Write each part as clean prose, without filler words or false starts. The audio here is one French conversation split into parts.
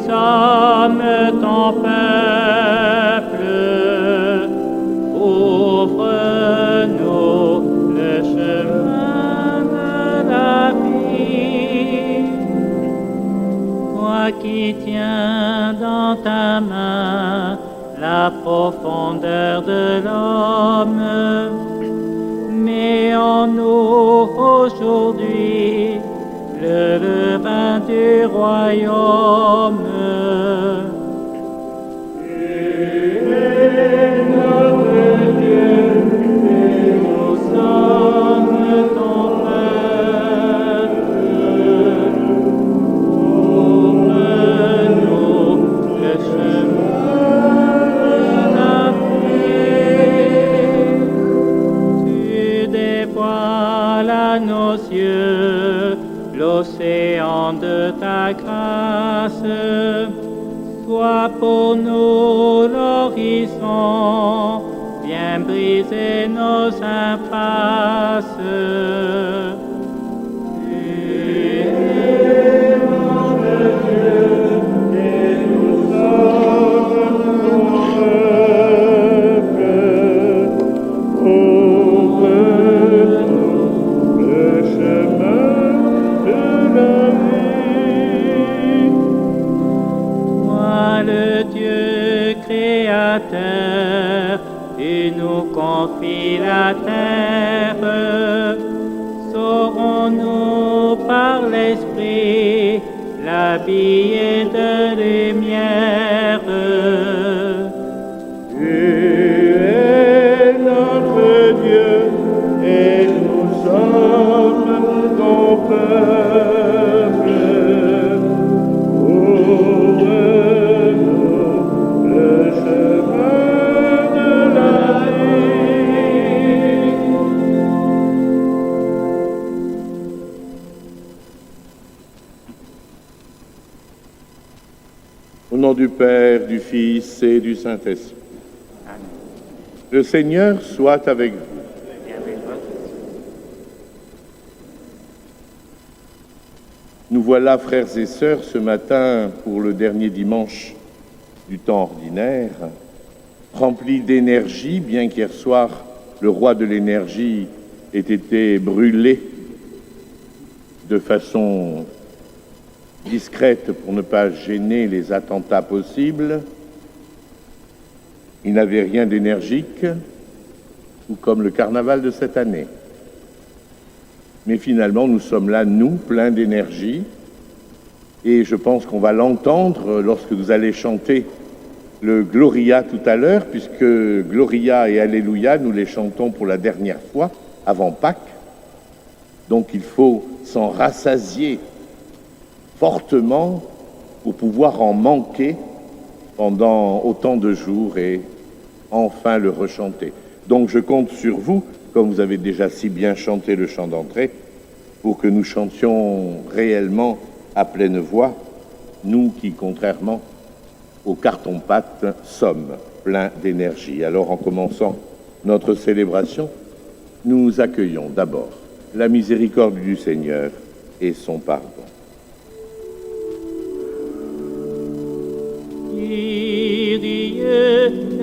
sommes ton peuple, ouvre-nous le chemin de la vie. Toi qui tiens dans ta main la profondeur de l'homme, mets en nous aujourd'hui le levain du royaume. Tu es notre Dieu et nous sommes ton peuple. Ouvre-nous le chemin de la vie. Tu dévoiles à nos yeux l'océan de ta grâce. Sois pour nous l'horizon, viens briser nos impasses. Tu es notre Dieu et nous sommes ton peuple. Ouvre-nous le chemin de la vie. Toi le Dieu créateur, tu nous confies la terre. Saurons-nous par l'Esprit l'habiller de lumière. Tu es notre Dieu et nous sommes ton peuple. Ouvre-nous le chemin de la vie. Au nom du Père, du Fils et du Saint-Esprit. Le Seigneur soit avec vous. Nous voilà, frères et sœurs, ce matin, pour le dernier dimanche du temps ordinaire, remplis d'énergie, bien qu'hier soir, le roi de l'énergie ait été brûlé de façon discrète pour ne pas gêner les attentats possibles. Il n'avait rien d'énergique, tout comme le carnaval de cette année. Mais finalement, nous sommes là, nous, pleins d'énergie, et je pense qu'on va l'entendre lorsque vous allez chanter le Gloria tout à l'heure, puisque Gloria et Alléluia, nous les chantons pour la dernière fois, avant Pâques. Donc il faut s'en rassasier fortement pour pouvoir en manquer pendant autant de jours et enfin le rechanter. Donc je compte sur vous, comme vous avez déjà si bien chanté le chant d'entrée, pour que nous chantions réellement à pleine voix, nous qui, contrairement au carton-pâte, sommes pleins d'énergie. Alors en commençant notre célébration, nous accueillons d'abord la miséricorde du Seigneur et son pardon. Kyrie eleison,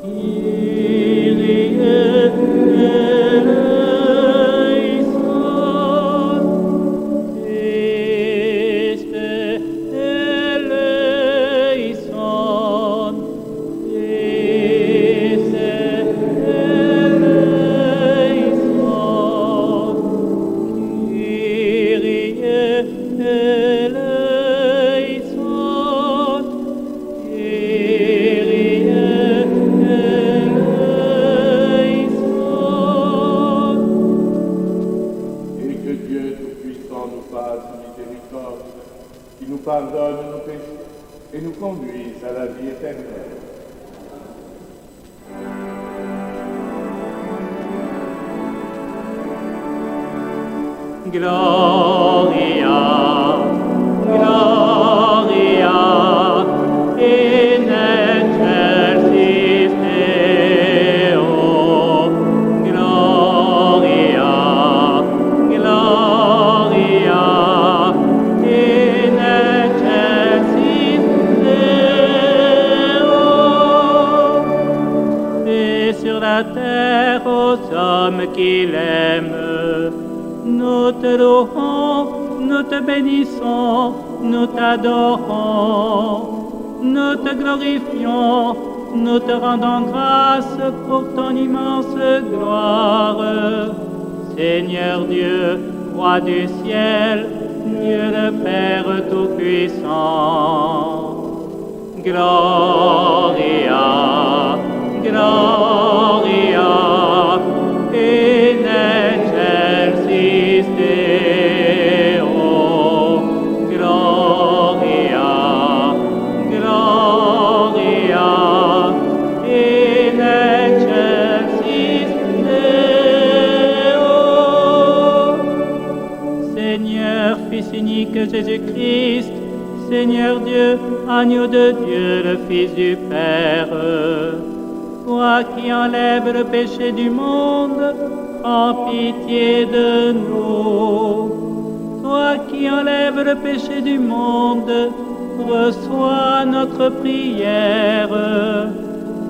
Kyrie eleison, Christe eleison, Christe eleison, Kyrie eleison, Kyrie eleison. Et que Dieu Tout-Puissant nous fasse miséricorde, qui nous pardonne nos péchés et nous conduise à la vie éternelle. Gloria, Gloria, in excelsis Deo. Gloria, Gloria, qui l'aiment. Nous te louons, nous te bénissons, nous t'adorons. Nous te glorifions, nous te rendons grâce pour ton immense gloire. Seigneur Dieu, Roi du ciel, Dieu le Père Tout-Puissant. Gloria, Gloria, in excelsis Deo. Gloria, Gloria, in excelsis Deo. Seigneur, Fils unique Jésus-Christ, Seigneur Dieu, agneau de Dieu, le Fils du Père, toi qui enlèves le péché du monde, prends pitié de nous. Toi qui enlèves le péché du monde, reçois notre prière.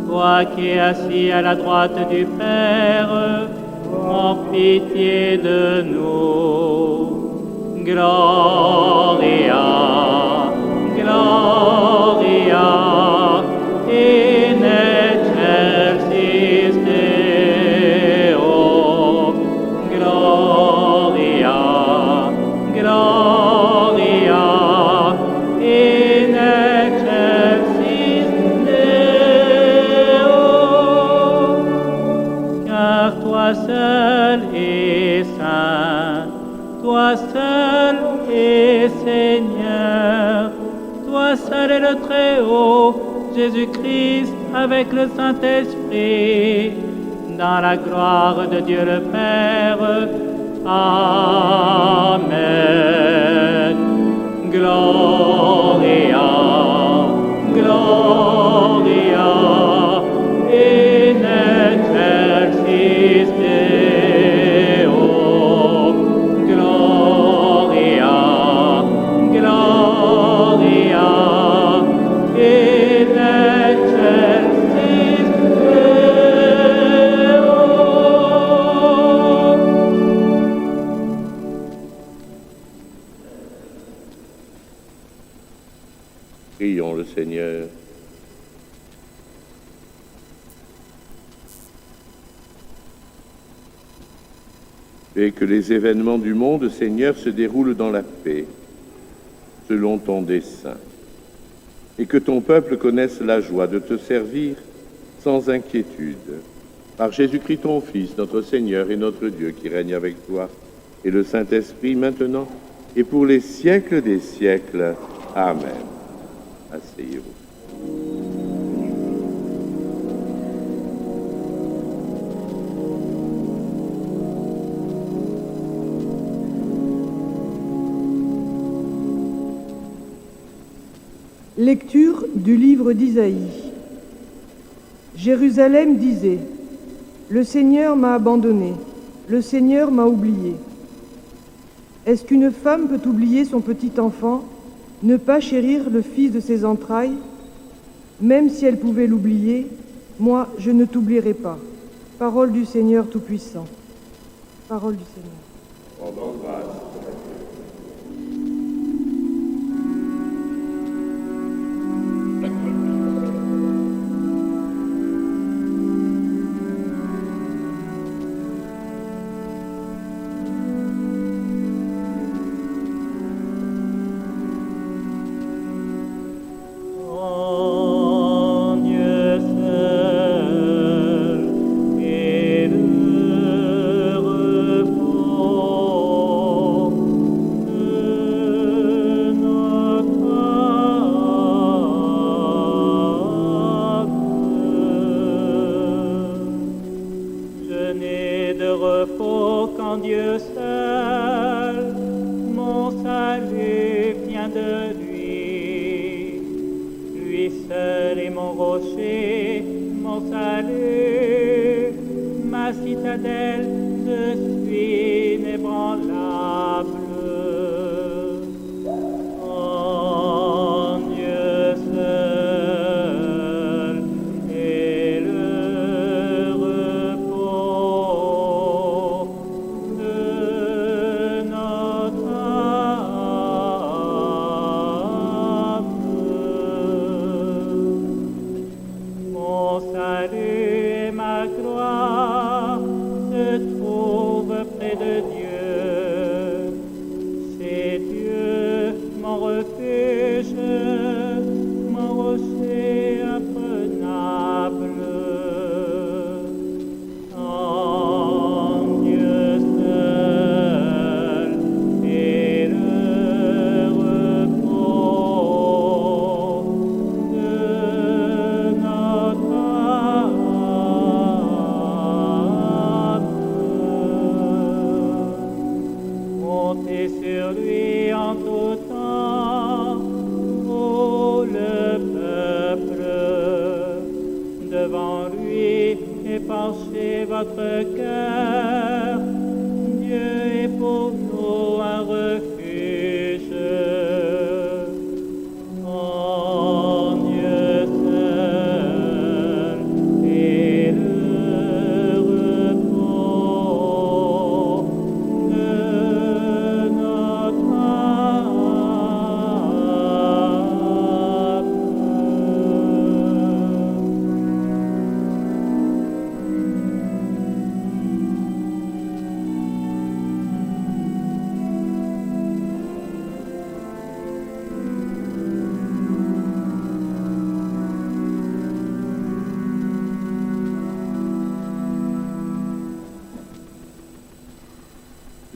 Toi qui es assis à la droite du Père, prends pitié de nous. Gloria, Gloria, in excelsis Deo. Gloria, Gloria, in excelsis Deo. Car toi seul es saint, toi seul es Seigneur, toi seul est le Très-Haut, Jésus-Christ avec le Saint-Esprit, dans la gloire de Dieu le Père. Amen. Gloria, Gloria, in excelsis Deo. Gloria, Gloria, in excelsis Deo. Prions le Seigneur. Et que les événements du monde, Seigneur, se déroulent dans la paix, selon ton dessein. Et que ton peuple connaisse la joie de te servir sans inquiétude. Par Jésus-Christ, ton Fils, notre Seigneur et notre Dieu, qui règne avec toi, et le Saint-Esprit, maintenant et pour les siècles des siècles. Amen. Asseyez-vous. Lecture du livre d'Isaïe. Jérusalem disait: Le Seigneur m'a abandonné, le Seigneur m'a oublié. Est-ce qu'une femme peut oublier son petit enfant, ne pas chérir le fils de ses entrailles? Même si elle pouvait l'oublier, moi je ne t'oublierai pas. Parole du Seigneur Tout-Puissant. Parole du Seigneur. Rendons grâce. mon refuge, mon rocher imprenable. En Dieu seul est le repos de notre âme. Montez sur lui en tout temps, ô le peuple, devant lui épanchez votre cœur. Dieu est pour nous un refuge. En Dieu seul est le repos de notre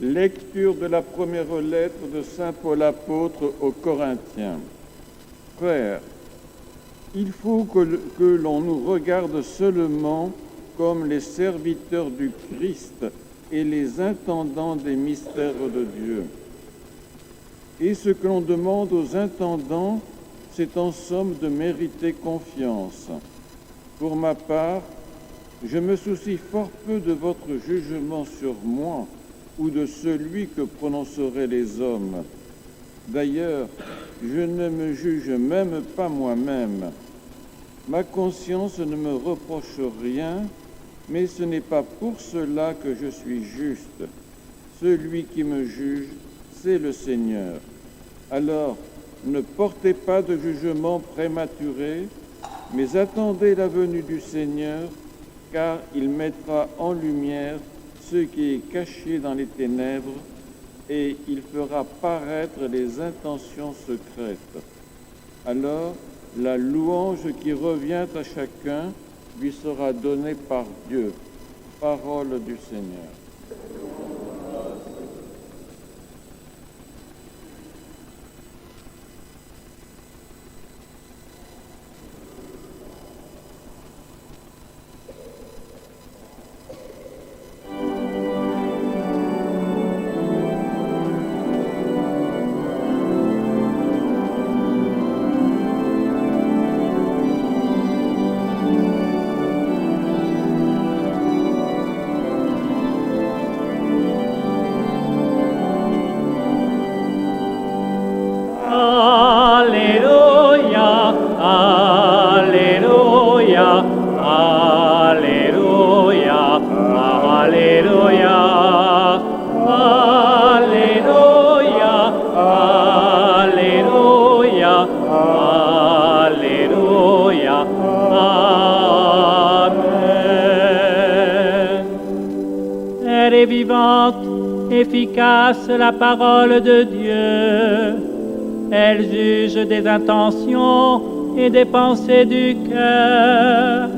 Lecture de la première lettre de saint Paul apôtre aux Corinthiens. Frères, il faut que l'on nous regarde seulement comme les serviteurs du Christ et les intendants des mystères de Dieu. Et ce que l'on demande aux intendants, c'est en somme de mériter confiance. Pour ma part, je me soucie fort peu de votre jugement sur moi ou de celui que prononceraient les hommes. D'ailleurs, je ne me juge même pas moi-même. Ma conscience ne me reproche rien, mais ce n'est pas pour cela que je suis juste. Celui qui me juge, c'est le Seigneur. Alors, ne portez pas de jugement prématuré, mais attendez la venue du Seigneur, car il mettra en lumière ce qui est caché dans les ténèbres, et il fera paraître les intentions secrètes. Alors, la louange qui revient à chacun lui sera donnée par Dieu. Parole du Seigneur. Efficace la parole de Dieu, elle juge des intentions et des pensées du cœur.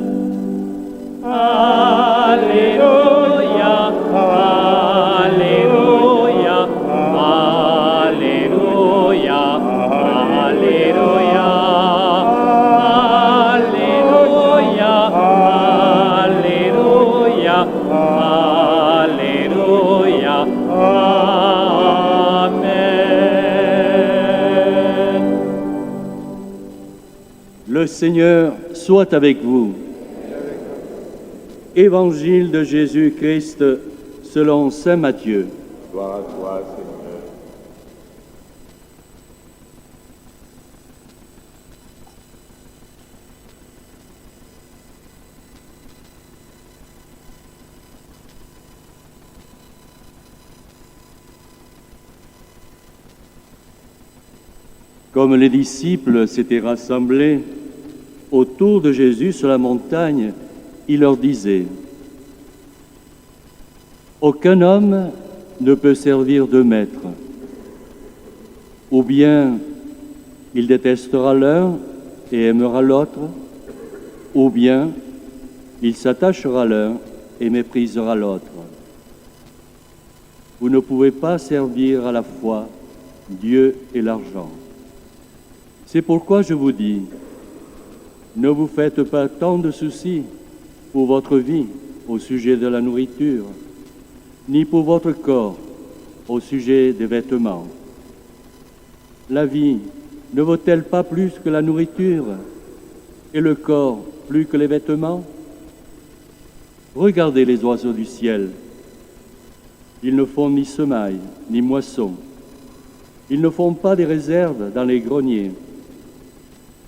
Alléluia, Alléluia, Alléluia, Alléluia, Alléluia, Alléluia, Alléluia. Amen. Le Seigneur soit avec vous. Évangile de Jésus-Christ selon saint Matthieu. Gloire à toi, Seigneur. Comme les disciples s'étaient rassemblés autour de Jésus sur la montagne, il leur disait : « Aucun homme ne peut servir de maître, ou bien il détestera l'un et aimera l'autre, ou bien il s'attachera à l'un et méprisera l'autre. Vous ne pouvez pas servir à la fois Dieu et l'argent. C'est pourquoi je vous dis, ne vous faites pas tant de soucis pour votre vie au sujet de la nourriture, ni pour votre corps au sujet des vêtements. La vie ne vaut-elle pas plus que la nourriture, et le corps plus que les vêtements? Regardez les oiseaux du ciel. Ils ne font ni semaille, ni moisson. Ils ne font pas des réserves dans les greniers.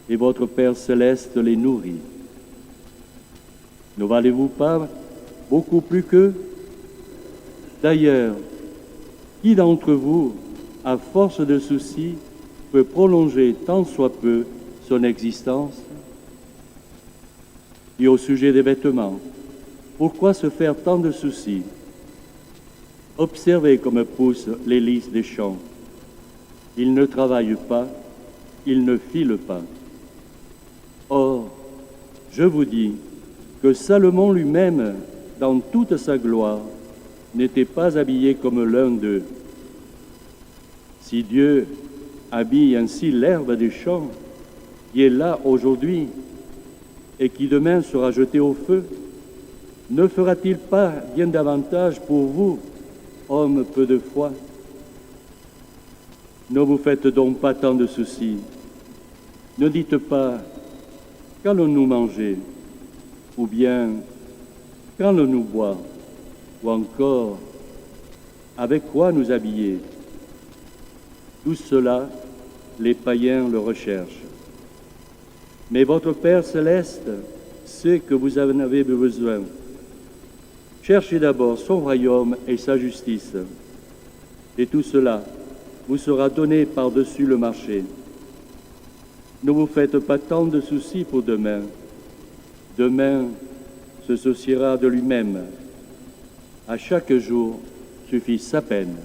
Et votre Père céleste les nourrit. Ne valez-vous pas beaucoup plus qu'eux? D'ailleurs, qui d'entre vous, à force de soucis, peut prolonger tant soit peu son existence? Et au sujet des vêtements, pourquoi se faire tant de soucis? Observez comme poussent les lys des champs. Ils ne travaillent pas, ils ne filent pas. Or, je vous dis que Salomon lui-même, dans toute sa gloire, n'était pas habillé comme l'un d'eux. Si Dieu habille ainsi l'herbe des champs, qui est là aujourd'hui et qui demain sera jetée au feu, ne fera-t-il pas bien davantage pour vous, hommes peu de foi? Ne vous faites donc pas tant de soucis. Ne dites pas « Qu'allons-nous manger ?» ou bien « Qu'allons-nous boire ?» ou encore « Avec quoi nous habiller ?» Tout cela, les païens le recherchent. Mais votre Père céleste sait que vous en avez besoin. Cherchez d'abord son royaume et sa justice, et tout cela vous sera donné par-dessus le marché. Ne vous faites pas tant de soucis pour demain. Demain se souciera de lui-même. À chaque jour suffit sa peine.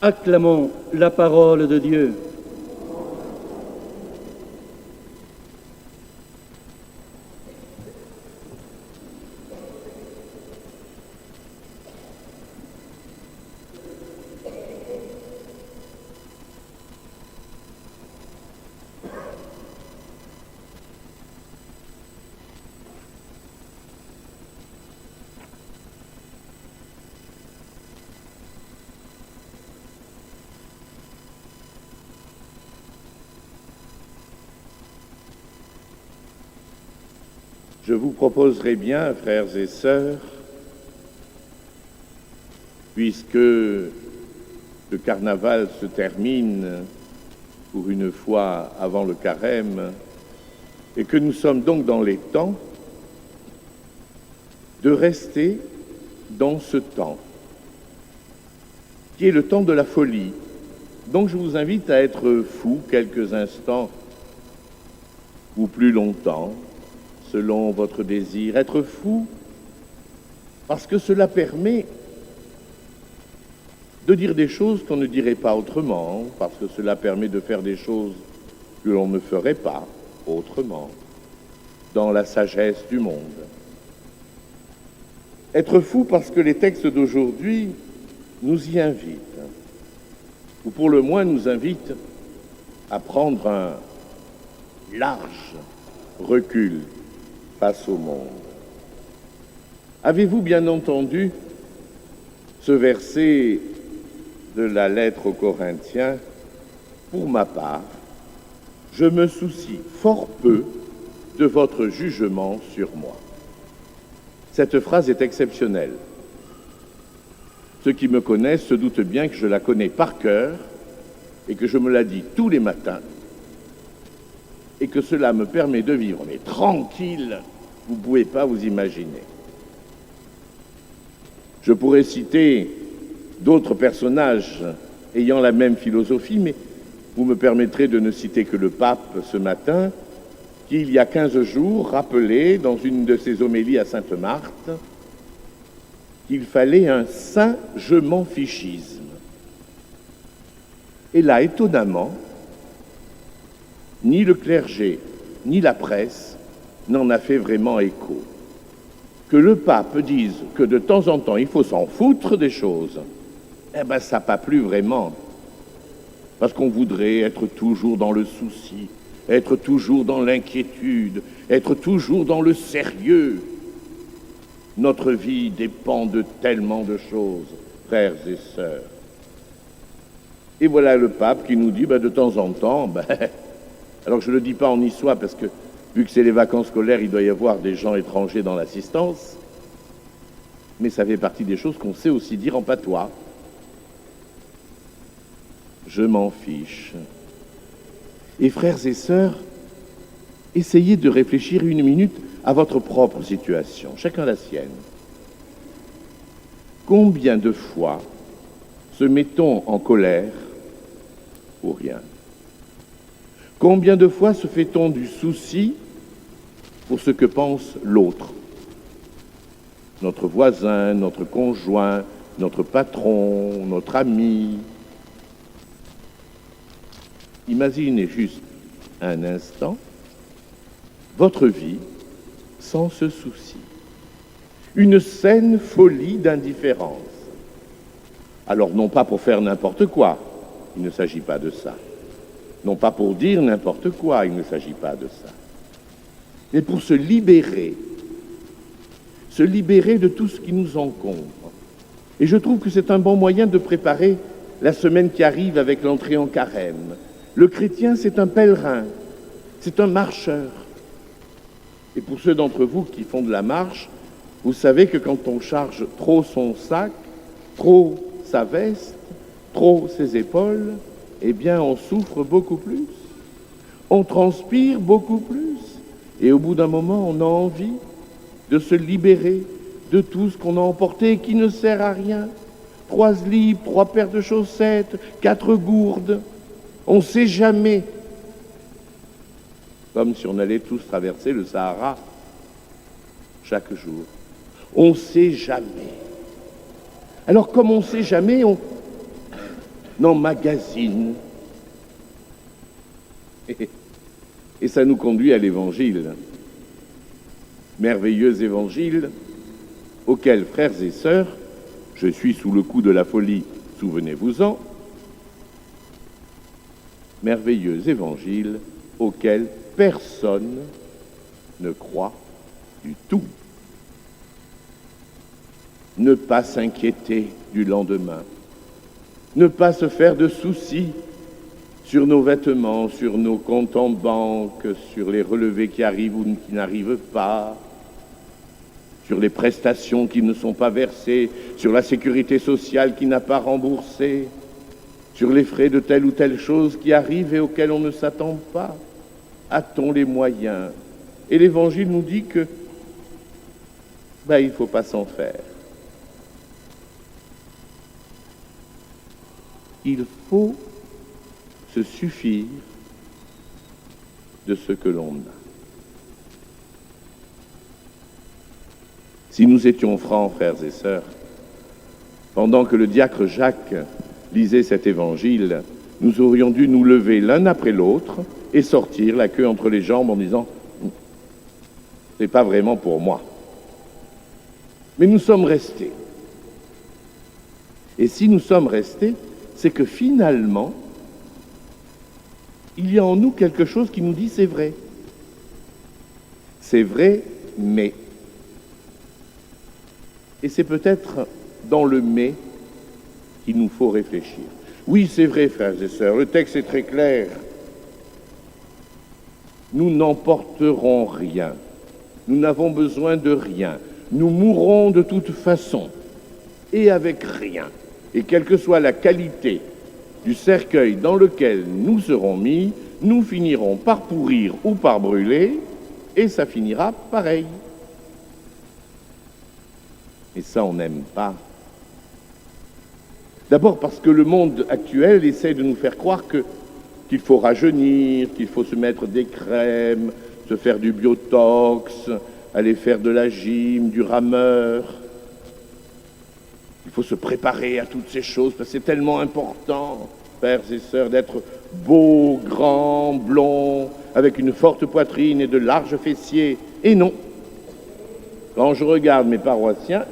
Acclamons la parole de Dieu. Je vous proposerai bien, frères et sœurs, puisque le carnaval se termine pour une fois avant le carême, et que nous sommes donc dans les temps, de rester dans ce temps, qui est le temps de la folie. Donc je vous invite à être fou quelques instants, ou plus longtemps, selon votre désir. Être fou, parce que cela permet de dire des choses qu'on ne dirait pas autrement, parce que cela permet de faire des choses que l'on ne ferait pas autrement, dans la sagesse du monde. Être fou parce que les textes d'aujourd'hui nous y invitent, ou pour le moins nous invitent à prendre un large recul face au monde. Avez-vous bien entendu ce verset de la lettre aux Corinthiens? Pour ma part, je me soucie fort peu de votre jugement sur moi. Cette phrase est exceptionnelle. Ceux qui me connaissent se doutent bien que je la connais par cœur et que je me la dis tous les matins et que cela me permet de vivre, mais tranquille, vous ne pouvez pas vous imaginer. Je pourrais citer d'autres personnages ayant la même philosophie, mais vous me permettrez de ne citer que le pape ce matin, qui, il y a 15 jours, rappelait dans une de ses homélies à Sainte-Marthe qu'il fallait un saint je m'en fichisme. Et là, étonnamment, ni le clergé, ni la presse n'en a fait vraiment écho. Que le pape dise que de temps en temps, il faut s'en foutre des choses, eh ben, ça n'a pas plu vraiment. Parce qu'on voudrait être toujours dans le souci, être toujours dans l'inquiétude, être toujours dans le sérieux. Notre vie dépend de tellement de choses, frères et sœurs. Et voilà le pape qui nous dit, de temps en temps, alors je ne le dis pas en niçois parce que, vu que c'est les vacances scolaires, il doit y avoir des gens étrangers dans l'assistance, mais ça fait partie des choses qu'on sait aussi dire en patois. Je m'en fiche. Et frères et sœurs, essayez de réfléchir une minute à votre propre situation, chacun la sienne. Combien de fois se met-on en colère pour rien? Combien de fois se fait-on du souci pour ce que pense l'autre? Notre voisin, notre conjoint, notre patron, notre ami. Imaginez juste un instant votre vie sans ce souci. Une saine folie d'indifférence. Alors non pas pour faire n'importe quoi, il ne s'agit pas de ça. Non pas pour dire n'importe quoi, il ne s'agit pas de ça. Mais pour se libérer de tout ce qui nous encombre. Et je trouve que c'est un bon moyen de préparer la semaine qui arrive avec l'entrée en carême. Le chrétien, c'est un pèlerin, c'est un marcheur. Et pour ceux d'entre vous qui font de la marche, vous savez que quand on charge trop son sac, trop sa veste, trop ses épaules, eh bien on souffre beaucoup plus, on transpire beaucoup plus, et au bout d'un moment, on a envie de se libérer de tout ce qu'on a emporté et qui ne sert à rien. 3 slips, 3 paires de chaussettes, 4 gourdes, on ne sait jamais. Comme si on allait tous traverser le Sahara chaque jour. On ne sait jamais. Alors, comme on ne sait jamais, on emmagasine. Et ça nous conduit à l'Évangile. Merveilleux Évangile auquel, frères et sœurs, je suis sous le coup de la folie, souvenez-vous-en. Merveilleux Évangile auquel personne ne croit du tout. Ne pas s'inquiéter du lendemain, ne pas se faire de soucis sur nos vêtements, sur nos comptes en banque, sur les relevés qui arrivent ou qui n'arrivent pas, sur les prestations qui ne sont pas versées, sur la sécurité sociale qui n'a pas remboursé, sur les frais de telle ou telle chose qui arrivent et auxquels on ne s'attend pas. A-t-on les moyens? Et l'Évangile nous dit que il ne faut pas s'en faire. Il faut se suffire de ce que l'on a. Si nous étions francs, frères et sœurs, pendant que le diacre Jacques lisait cet évangile, nous aurions dû nous lever l'un après l'autre et sortir la queue entre les jambes en disant « c'est pas vraiment pour moi ». Mais nous sommes restés. Et si nous sommes restés, c'est que finalement, il y a en nous quelque chose qui nous dit c'est vrai. C'est vrai, mais. Et c'est peut-être dans le mais qu'il nous faut réfléchir. Oui, c'est vrai, frères et sœurs, le texte est très clair. Nous n'emporterons rien. Nous n'avons besoin de rien. Nous mourrons de toute façon. Et avec rien. Et quelle que soit la qualité du cercueil dans lequel nous serons mis, nous finirons par pourrir ou par brûler, et ça finira pareil. Et ça, on n'aime pas. D'abord parce que le monde actuel essaie de nous faire croire qu'il faut rajeunir, qu'il faut se mettre des crèmes, se faire du biotox, aller faire de la gym, du rameur. Il Il faut se préparer à toutes ces choses, parce que c'est tellement important, frères et sœurs, d'être beau, grand, blond, avec une forte poitrine et de larges fessiers. Et non, quand je regarde mes paroissiens,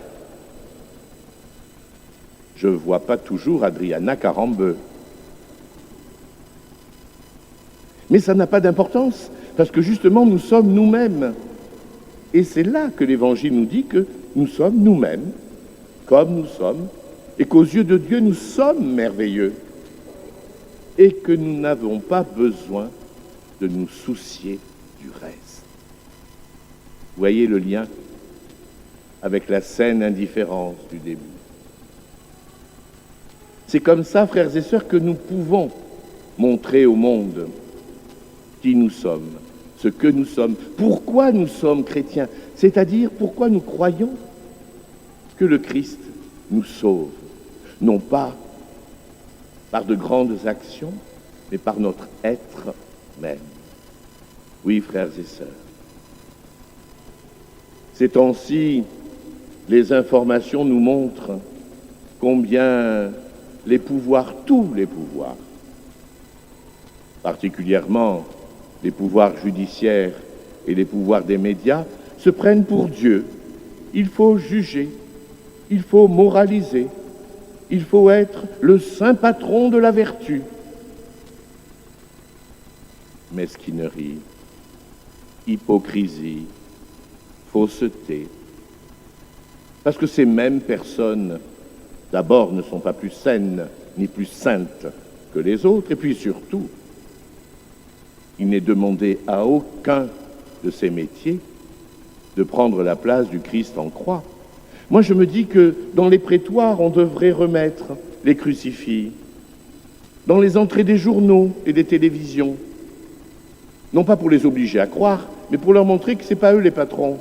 je ne vois pas toujours Adriana Carambeu. Mais ça n'a pas d'importance, parce que justement, nous sommes nous-mêmes. Et c'est là que l'Évangile nous dit que nous sommes nous-mêmes, comme nous sommes, et qu'aux yeux de Dieu, nous sommes merveilleux, et que nous n'avons pas besoin de nous soucier du reste. Vous voyez le lien avec la saine indifférence du début. C'est comme ça, frères et sœurs, que nous pouvons montrer au monde qui nous sommes, ce que nous sommes, pourquoi nous sommes chrétiens, c'est-à-dire pourquoi nous croyons que le Christ nous sauve, non pas par de grandes actions, mais par notre être même. Oui, frères et sœurs. Ces temps-ci, les informations nous montrent combien les pouvoirs, tous les pouvoirs, particulièrement les pouvoirs judiciaires et les pouvoirs des médias, se prennent pour Dieu. Il faut juger, il faut moraliser, il faut être le saint patron de la vertu. Mesquinerie, hypocrisie, fausseté. Parce que ces mêmes personnes, d'abord, ne sont pas plus saines ni plus saintes que les autres, et puis surtout, il n'est demandé à aucun de ces métiers de prendre la place du Christ en croix. Moi, je me dis que dans les prétoires, on devrait remettre les crucifix, dans les entrées des journaux et des télévisions, non pas pour les obliger à croire, mais pour leur montrer que ce n'est pas eux les patrons,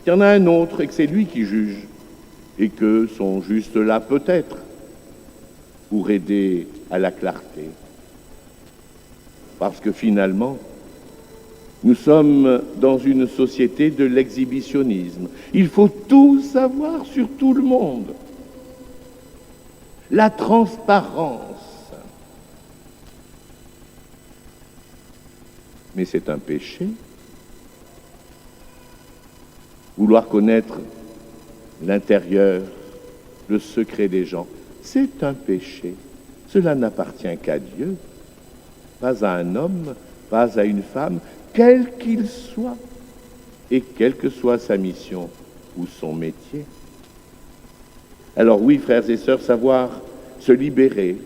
qu'il y en a un autre et que c'est lui qui juge, et qu'eux sont juste là peut-être pour aider à la clarté. Parce que finalement, nous sommes dans une société de l'exhibitionnisme. Il faut tout savoir sur tout le monde. La transparence. Mais c'est un péché. Vouloir connaître l'intérieur, le secret des gens, c'est un péché. Cela n'appartient qu'à Dieu, pas à un homme, pas à une femme, quel qu'il soit, et quelle que soit sa mission ou son métier. Alors oui, frères et sœurs, savoir se libérer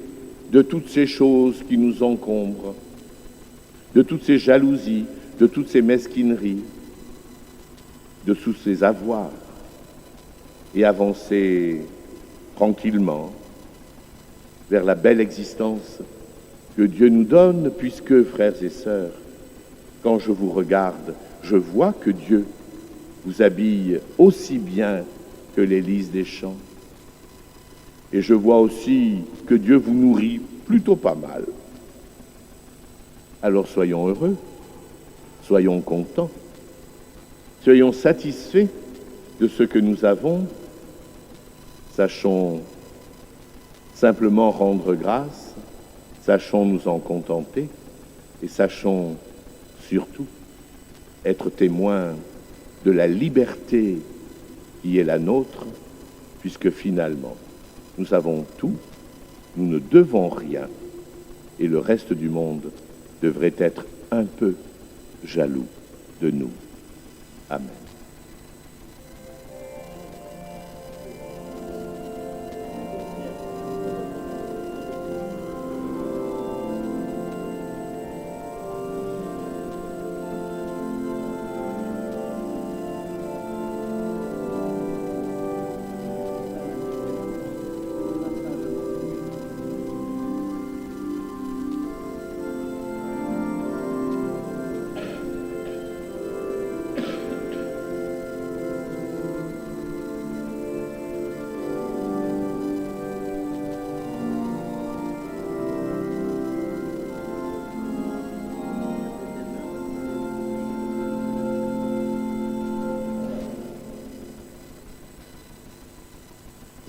de toutes ces choses qui nous encombrent, de toutes ces jalousies, de toutes ces mesquineries, de tous ces avoirs, et avancer tranquillement vers la belle existence que Dieu nous donne, puisque, frères et sœurs, quand je vous regarde, je vois que Dieu vous habille aussi bien que les lys des champs. Et je vois aussi que Dieu vous nourrit plutôt pas mal. Alors soyons heureux, soyons contents, soyons satisfaits de ce que nous avons, sachons simplement rendre grâce, sachons nous en contenter et sachons surtout être témoins de la liberté qui est la nôtre, puisque finalement, nous avons tout, nous ne devons rien, et le reste du monde devrait être un peu jaloux de nous. Amen.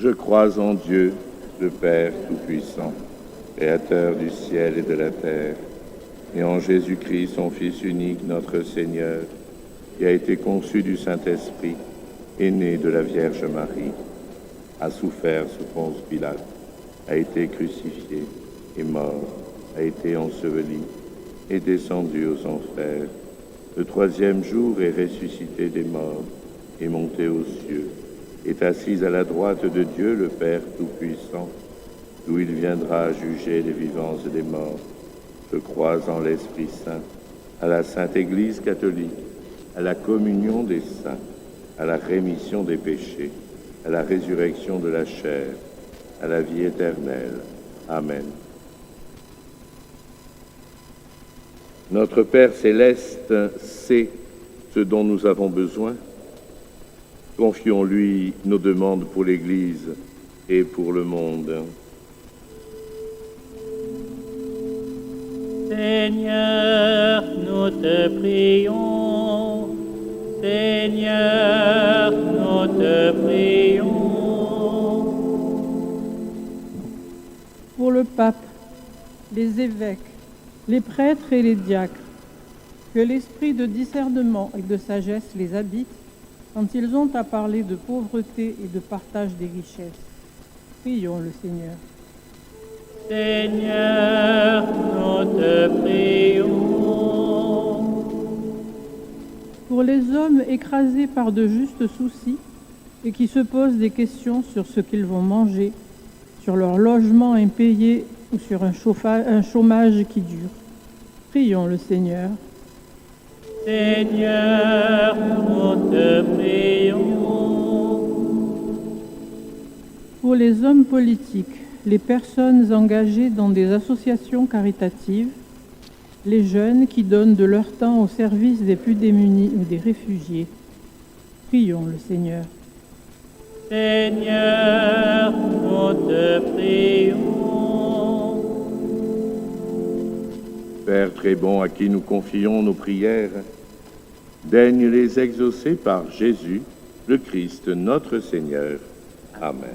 Je crois en Dieu, le Père Tout-Puissant, Créateur du ciel et de la terre, et en Jésus-Christ, son Fils unique, notre Seigneur, qui a été conçu du Saint-Esprit, est né de la Vierge Marie, a souffert sous Ponce Pilate, a été crucifié, est mort, a été enseveli, est descendu aux enfers. Le troisième jour est ressuscité des morts, est monté aux cieux, est assis à la droite de Dieu, le Père Tout-Puissant, d'où il viendra juger les vivants et les morts. Je crois en l'Esprit Saint, à la Sainte Église catholique, à la communion des saints, à la rémission des péchés, à la résurrection de la chair, à la vie éternelle. Amen. Notre Père céleste sait ce dont nous avons besoin. Confions-lui nos demandes pour l'Église et pour le monde. Seigneur, nous te prions. Seigneur, nous te prions. Pour le pape, les évêques, les prêtres et les diacres, que l'esprit de discernement et de sagesse les habite quand ils ont à parler de pauvreté et de partage des richesses. Prions le Seigneur. Seigneur, nous te prions. Pour les hommes écrasés par de justes soucis et qui se posent des questions sur ce qu'ils vont manger, sur leur logement impayé ou sur un chômage qui dure. Prions le Seigneur. Seigneur, nous te prions. Pour les hommes politiques, les personnes engagées dans des associations caritatives, les jeunes qui donnent de leur temps au service des plus démunis ou des réfugiés. Prions le Seigneur. Seigneur, nous te prions. Père très bon, à qui nous confions nos prières, daigne les exaucer par Jésus, le Christ, notre Seigneur. Amen.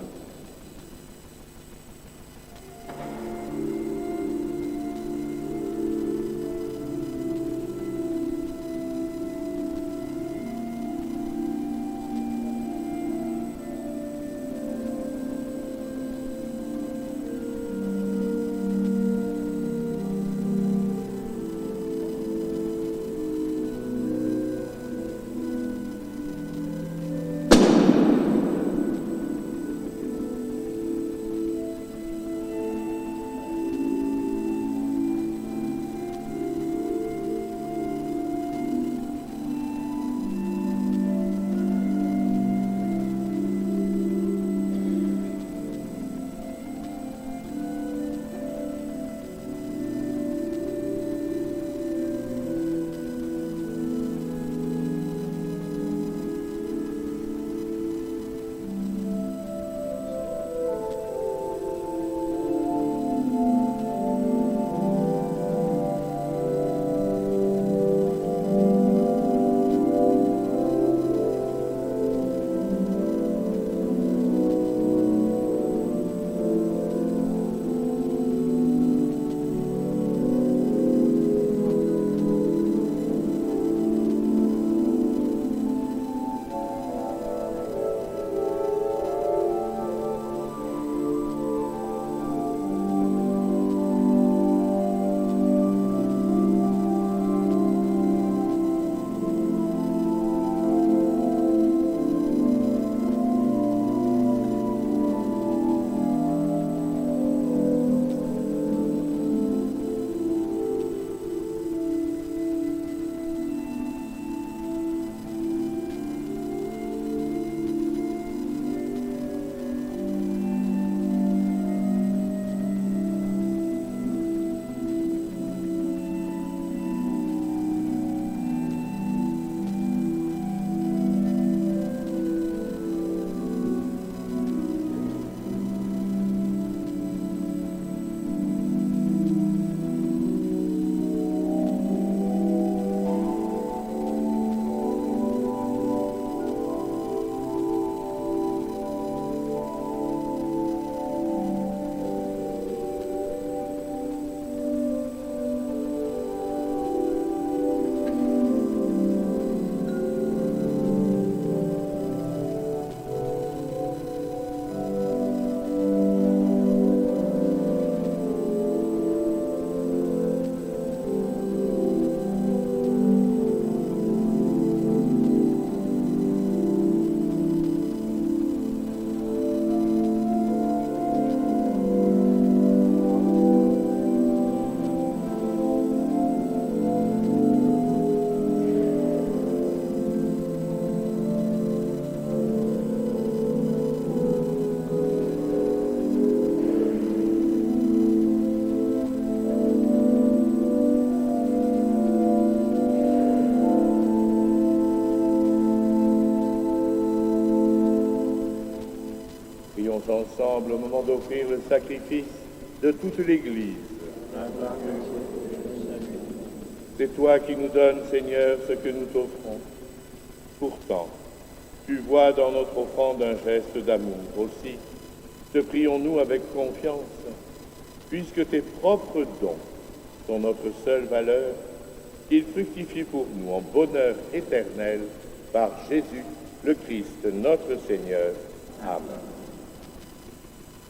ensemble au moment d'offrir le sacrifice de toute l'Église. C'est toi qui nous donnes, Seigneur, ce que nous t'offrons. Pourtant, tu vois dans notre offrande un geste d'amour. Aussi, te prions-nous avec confiance, puisque tes propres dons sont notre seule valeur, qu'ils fructifient pour nous en bonheur éternel par Jésus, le Christ, notre Seigneur. Amen.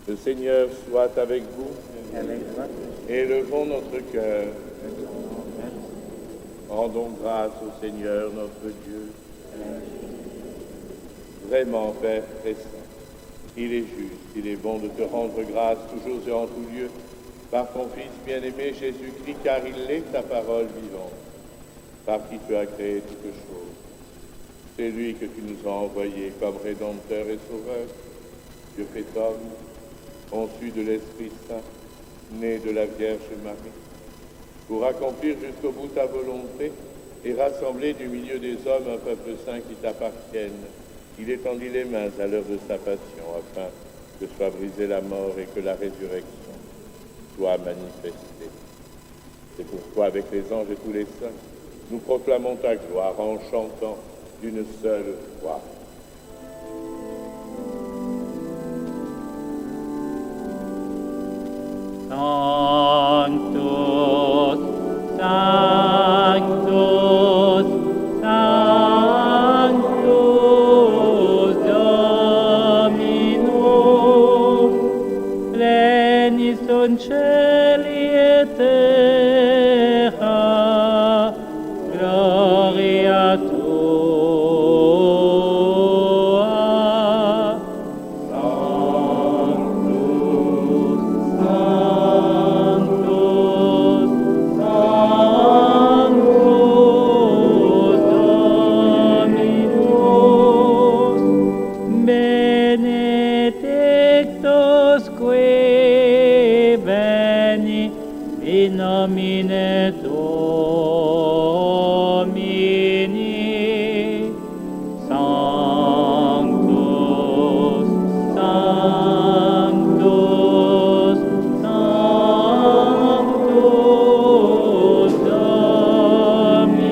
Le Seigneur soit avec vous. Élevons notre cœur. Rendons grâce au Seigneur notre Dieu. Vraiment, Père très saint, il est juste, il est bon de te rendre grâce toujours et en tout lieu par ton Fils bien-aimé Jésus-Christ, car il est ta parole vivante, par qui tu as créé toutes choses. C'est lui que tu nous as envoyé comme Rédempteur et Sauveur, Dieu fait homme, conçu de l'Esprit Saint, né de la Vierge Marie, pour accomplir jusqu'au bout ta volonté et rassembler du milieu des hommes un peuple saint qui t'appartienne. Il étendit les mains à l'heure de sa passion, afin que soit brisée la mort et que la résurrection soit manifestée. C'est pourquoi, avec les anges et tous les saints, nous proclamons ta gloire en chantant d'une seule voix. Sanctus, Sanctus, Sanctus Dominus, plenis sunt celi et terra, gloria tua. Sanctus, Sanctus, Sanctus Dominus, benedictus qui veni in nomine Domini. Sanctus, Sanctus, Sanctus Dominus.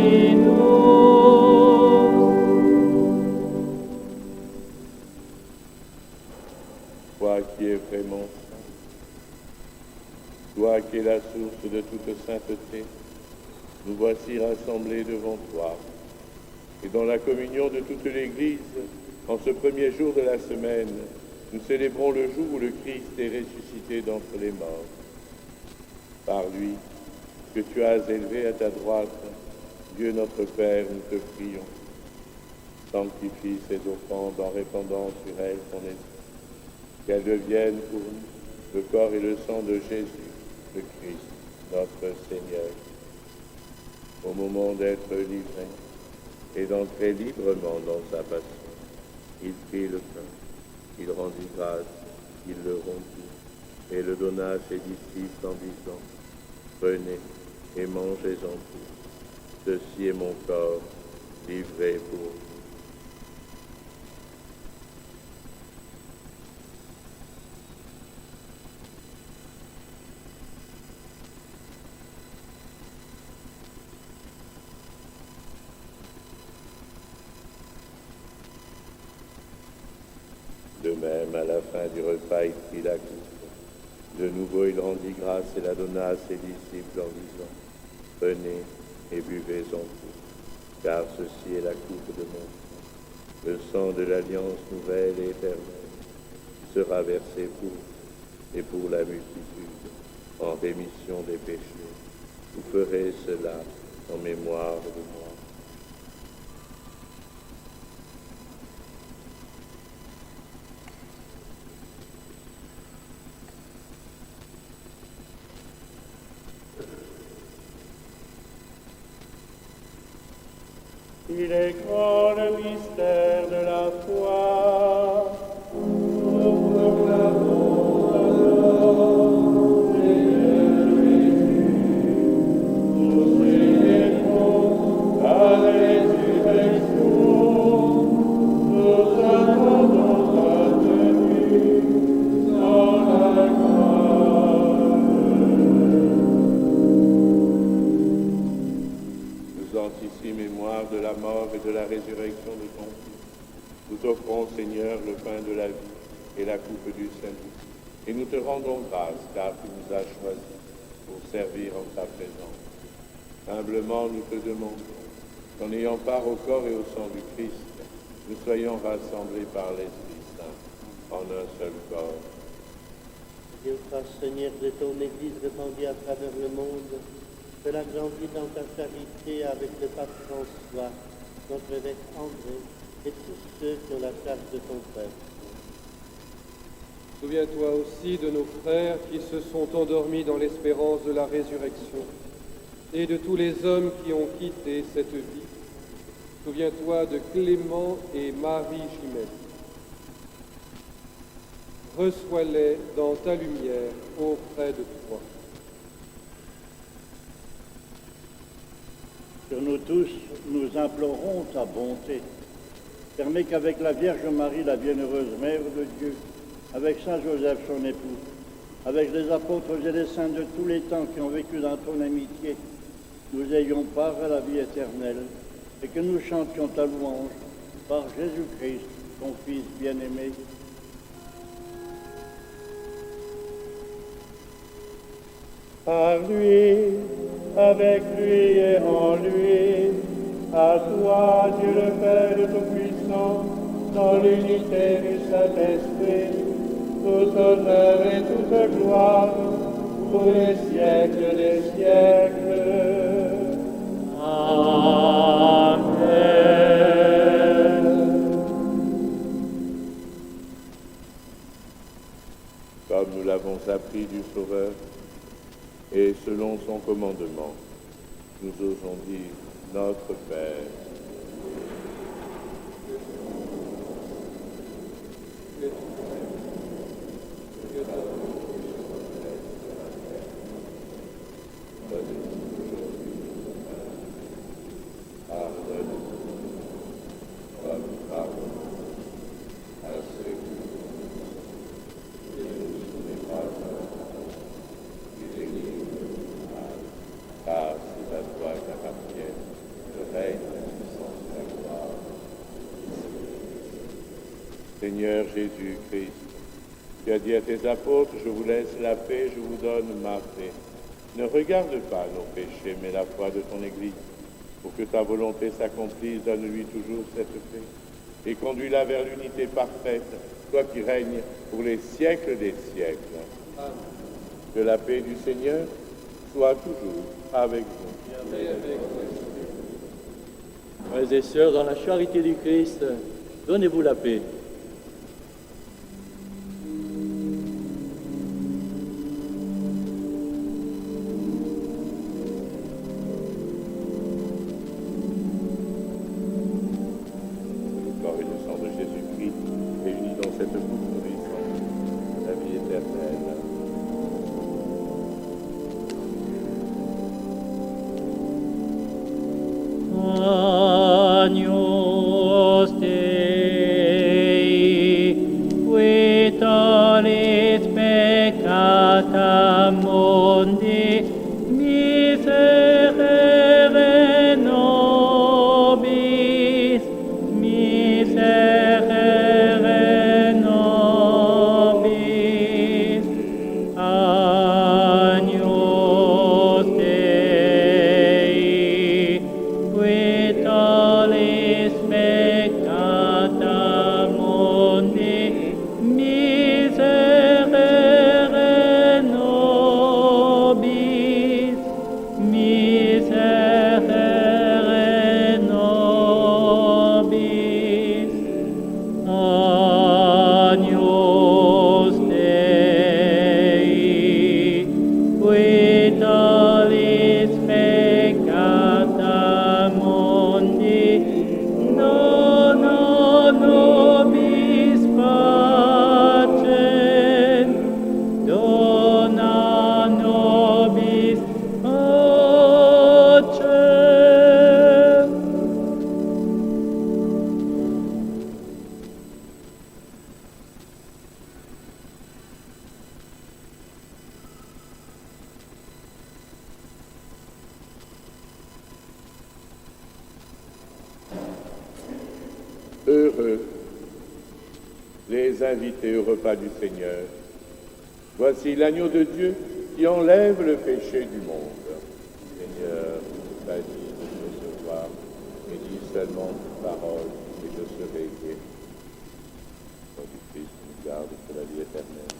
Toi qui es vraiment saint, toi qui es la source de toute sainteté, nous voici rassemblés devant toi. Et dans la communion de toute l'Église, en ce premier jour de la semaine, nous célébrons le jour où le Christ est ressuscité d'entre les morts. Par lui, que tu as élevé à ta droite, Dieu notre Père, nous te prions. Sanctifie ces offrandes en répandant sur elles ton esprit, qu'elles deviennent pour nous le corps et le sang de Jésus, le Christ, notre Seigneur. Au moment d'être livré et d'entrer librement dans sa passion, il prit le pain, il rendit grâce, il le rompit et le donna à ses disciples en disant : prenez et mangez-en tous, ceci est mon corps livré pour vous. De même, à la fin du repas, il prit la coupe. De nouveau, il rendit grâce et la donna à ses disciples en disant : prenez et buvez-en tous, car ceci est la coupe de mon sang, le sang de l'alliance nouvelle et éternelle, qui sera versé pour vous et pour la multitude, en rémission des péchés. Vous ferez cela en mémoire de moi. Il est grand le mystère de la foi. Nous proclamons ta mort, Seigneur Jésus. Nous célébrons ta résurrection. Nous attendons ta venue. t'offrons, Seigneur, le pain de la vie et la coupe du salut. Et nous te rendons grâce, car tu nous as choisis pour servir en ta présence. Humblement, nous te demandons qu'en ayant part au corps et au sang du Christ, nous soyons rassemblés par l'Esprit Saint en un seul corps. Dieu fasse, Seigneur, de ton Église répandue à travers le monde, de la grandit dans ta charité avec le pape François, notre évêque André, et tous ceux qui ont la charge de ton peuple. Souviens-toi aussi de nos frères qui se sont endormis dans l'espérance de la résurrection, et de tous les hommes qui ont quitté cette vie. Souviens-toi de Clément et Marie Gimette. Reçois-les dans ta lumière auprès de toi. Sur nous tous, nous implorons ta bonté. Permets qu'avec la Vierge Marie, la bienheureuse Mère de Dieu, avec Saint Joseph, son époux, avec les apôtres et les saints de tous les temps qui ont vécu dans ton amitié, nous ayons part à la vie éternelle et que nous chantions ta louange par Jésus-Christ, ton Fils bien-aimé. Par lui, avec lui et en lui, à toi, Dieu le Père Tout-Puissant, dans l'unité du Saint-Esprit, tout honneur et toute gloire, pour les siècles des siècles. Amen. Comme nous l'avons appris du Sauveur, et selon son commandement, nous osons dire notre Père. Seigneur Jésus-Christ, tu as dit à tes apôtres, je vous laisse la paix, je vous donne ma paix. Ne regarde pas nos péchés, mais la foi de ton Église. Pour que ta volonté s'accomplisse, donne-lui toujours cette paix. Et conduis-la vers l'unité parfaite, toi qui règnes pour les siècles des siècles. Amen. Que la paix du Seigneur soit toujours avec vous. Frères et sœurs, dans la charité du Christ, donnez-vous la paix. Agnus Dei, qui tollis peccata mundi, miserere nobis, miserere nobis. Agnus Dei, qui tollis peccata mundi, miserere nobis, miserere nobis. Agnus Dei, qui tollis peccata mundi, dona nobis pacem, dona nobis pacem. Heureux les invités au repas du Seigneur. Voici l'agneau de Dieu qui enlève le péché du monde. Seigneur, pas dit de recevoir, mais dis seulement une parole et je serai guéri. Nom du Christ, nous garde pour la vie éternelle.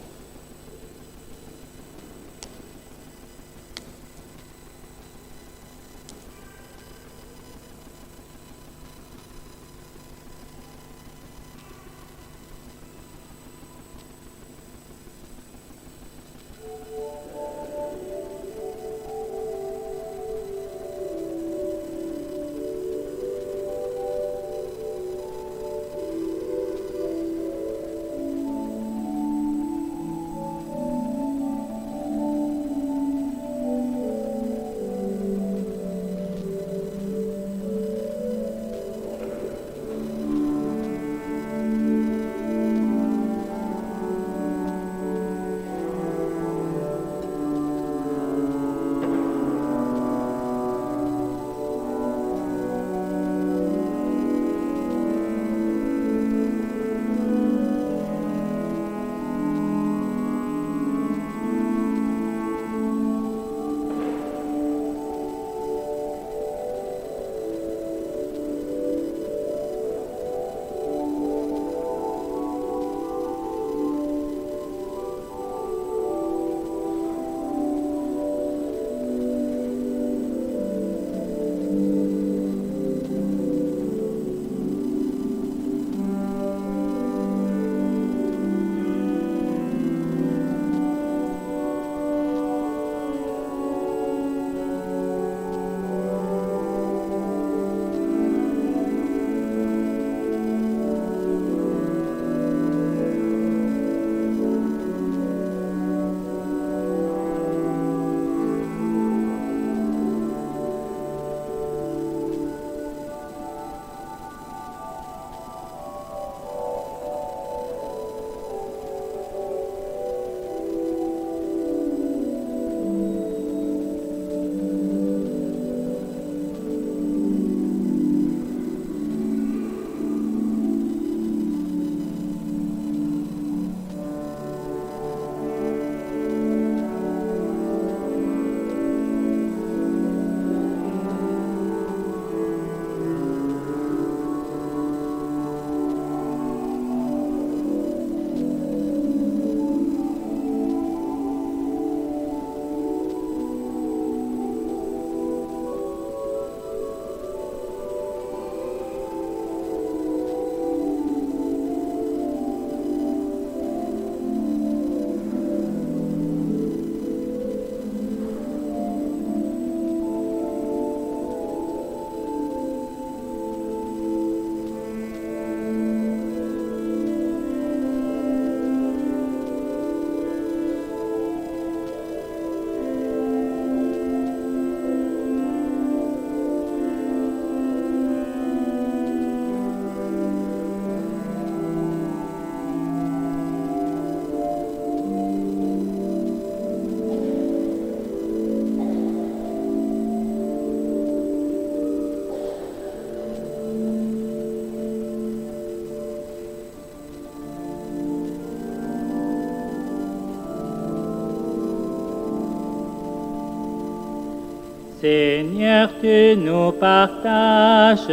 Seigneur, tu nous partages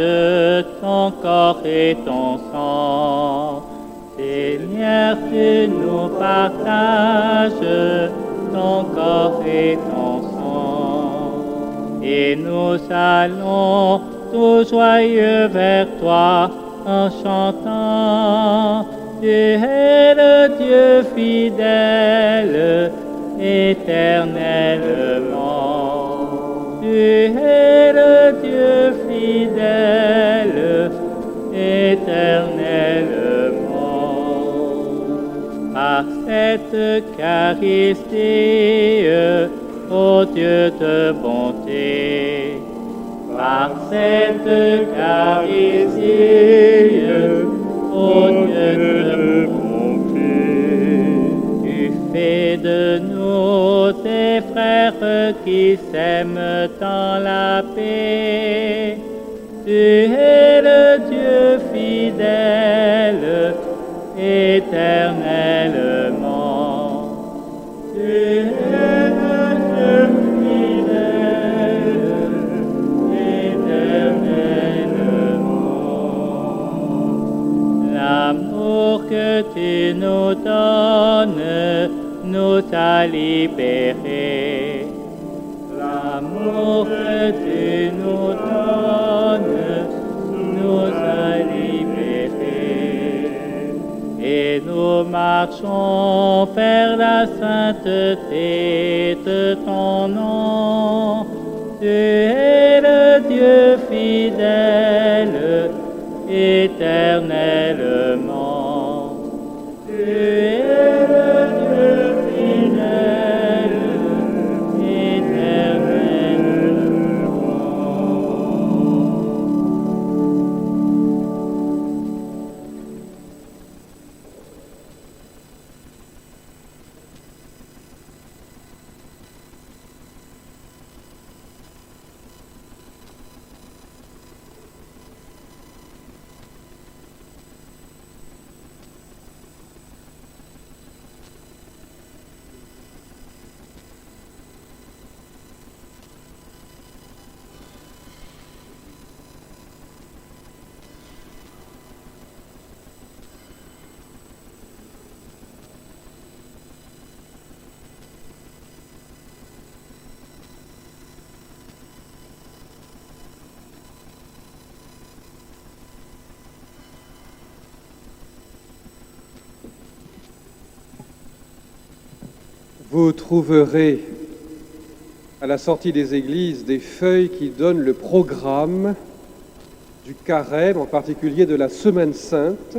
ton corps et ton sang. Seigneur, tu nous partages ton corps et ton sang. Et nous allons tout joyeux vers toi en chantant. Tu es le Dieu fidèle, éternellement. Tu es le Dieu fidèle, éternellement. Par cette Eucharistie, ô Dieu de bonté, par cette Eucharistie, ô Dieu de bonté, tu fais de nous tes frères qui s'aiment dans la paix. Tu es le Dieu fidèle, éternellement. Tu es le Dieu fidèle, éternellement. L'amour que tu nous donnes nous a libérés. L'amour que tu nous donnes nous a libérés. Et nous marchons vers la sainteté de ton nom. Tu es le Dieu fidèle, éternellement. Tu es le Dieu fidèle, Vous trouverez à la sortie des églises des feuilles qui donnent le programme du carême, en particulier de la Semaine Sainte.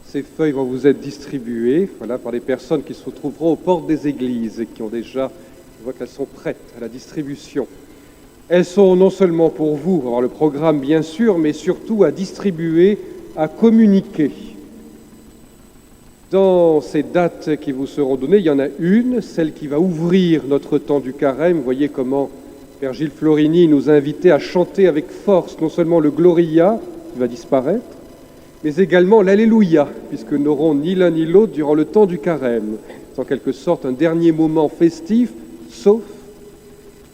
Ces feuilles vont vous être distribuées par les personnes qui se trouveront aux portes des églises et qui ont déjà, je vois qu'elles sont prêtes à la distribution. Elles sont non seulement pour vous, avoir le programme bien sûr, mais surtout à distribuer, à communiquer. Dans ces dates qui vous seront données, il y en a une, celle qui va ouvrir notre temps du carême. Vous voyez comment Père Gilles Florini nous a invités à chanter avec force non seulement le Gloria, qui va disparaître, mais également l'Alléluia, puisque nous n'aurons ni l'un ni l'autre durant le temps du carême. C'est en quelque sorte un dernier moment festif, sauf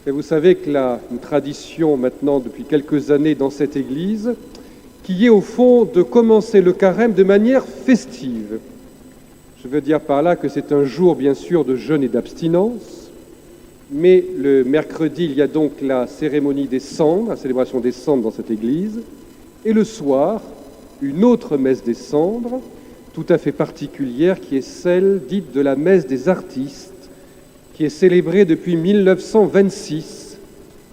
que vous savez que une tradition maintenant depuis quelques années dans cette Église, qui est au fond de commencer le carême de manière festive. Je veux dire par là que c'est un jour, bien sûr, de jeûne et d'abstinence, mais le mercredi, il y a donc la cérémonie des cendres, la célébration des cendres dans cette église, et le soir, une autre messe des cendres, tout à fait particulière, qui est celle dite de la messe des artistes, qui est célébrée depuis 1926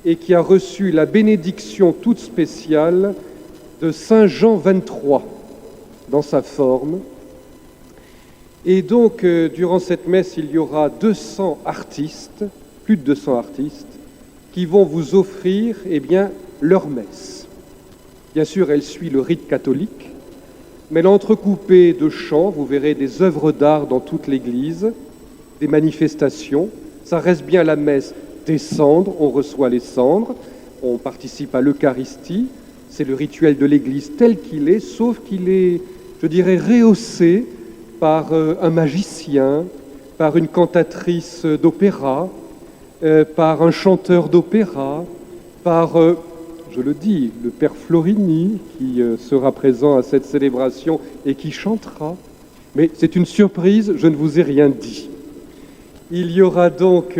et qui a reçu la bénédiction toute spéciale de Saint Jean XXIII dans sa forme. Et donc, durant cette messe, il y aura 200 artistes, plus de 200 artistes, qui vont vous offrir, leur messe. Bien sûr, elle suit le rite catholique, mais elle est entrecoupée de chants. Vous verrez des œuvres d'art dans toute l'église, des manifestations. Ça reste bien la messe des cendres, on reçoit les cendres, on participe à l'Eucharistie. C'est le rituel de l'église tel qu'il est, sauf qu'il est, je dirais, rehaussé par un magicien, par une cantatrice d'opéra, par un chanteur d'opéra, par, je le dis, le Père Florini qui sera présent à cette célébration et qui chantera. Mais c'est une surprise, je ne vous ai rien dit. Il y aura donc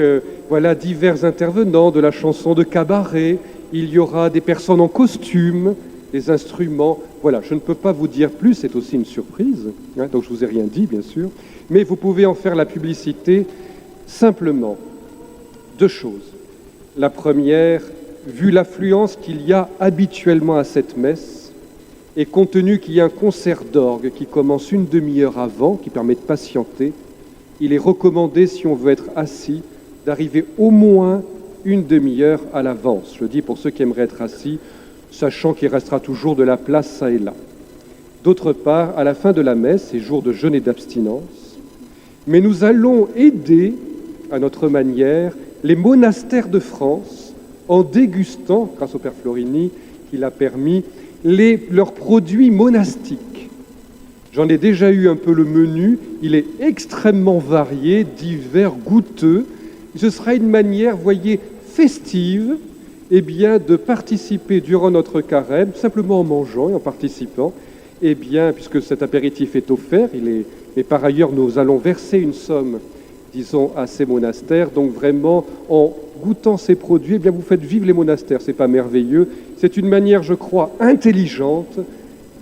divers intervenants de la chanson de cabaret, il y aura des personnes en costume, des instruments. Voilà, je ne peux pas vous dire plus, c'est aussi une surprise, donc je ne vous ai rien dit, bien sûr, mais vous pouvez en faire la publicité simplement. 2 choses. La première, vu l'affluence qu'il y a habituellement à cette messe, et compte tenu qu'il y a un concert d'orgue qui commence une demi-heure avant, qui permet de patienter, il est recommandé, si on veut être assis, d'arriver au moins une demi-heure à l'avance. Je le dis pour ceux qui aimeraient être assis, sachant qu'il restera toujours de la place ça et là. D'autre part, à la fin de la messe, c'est jour de jeûne et d'abstinence, mais nous allons aider, à notre manière, les monastères de France en dégustant, grâce au Père Florini, qui l'a permis, leurs produits monastiques. J'en ai déjà eu un peu le menu. Il est extrêmement varié, divers, goûteux. Ce sera une manière, voyez, festive, eh bien, de participer durant notre carême, simplement en mangeant et en participant, eh bien, puisque cet apéritif est offert, mais par ailleurs, nous allons verser une somme, disons, à ces monastères. Donc vraiment, en goûtant ces produits, eh bien, vous faites vivre les monastères. C'est pas merveilleux. C'est une manière, je crois, intelligente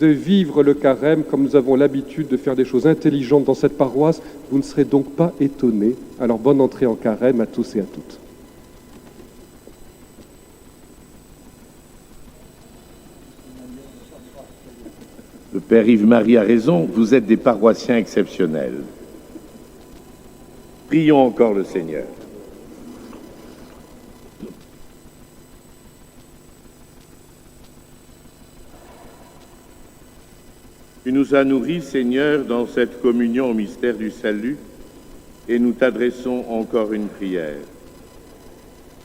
de vivre le carême, comme nous avons l'habitude de faire des choses intelligentes dans cette paroisse. Vous ne serez donc pas étonnés. Alors, bonne entrée en carême à tous et à toutes. Le Père Yves-Marie a raison, vous êtes des paroissiens exceptionnels. Prions encore le Seigneur. Tu nous as nourris, Seigneur, dans cette communion au mystère du salut, et nous t'adressons encore une prière.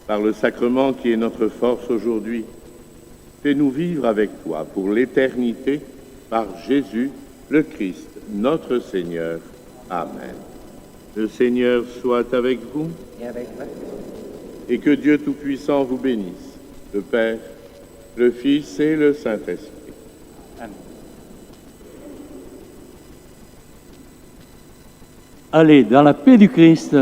Par le sacrement qui est notre force aujourd'hui, fais-nous vivre avec toi pour l'éternité, par Jésus, le Christ, notre Seigneur. Amen. Le Seigneur soit avec vous, et que Dieu Tout-Puissant vous bénisse, le Père, le Fils et le Saint-Esprit. Allez, dans la paix du Christ.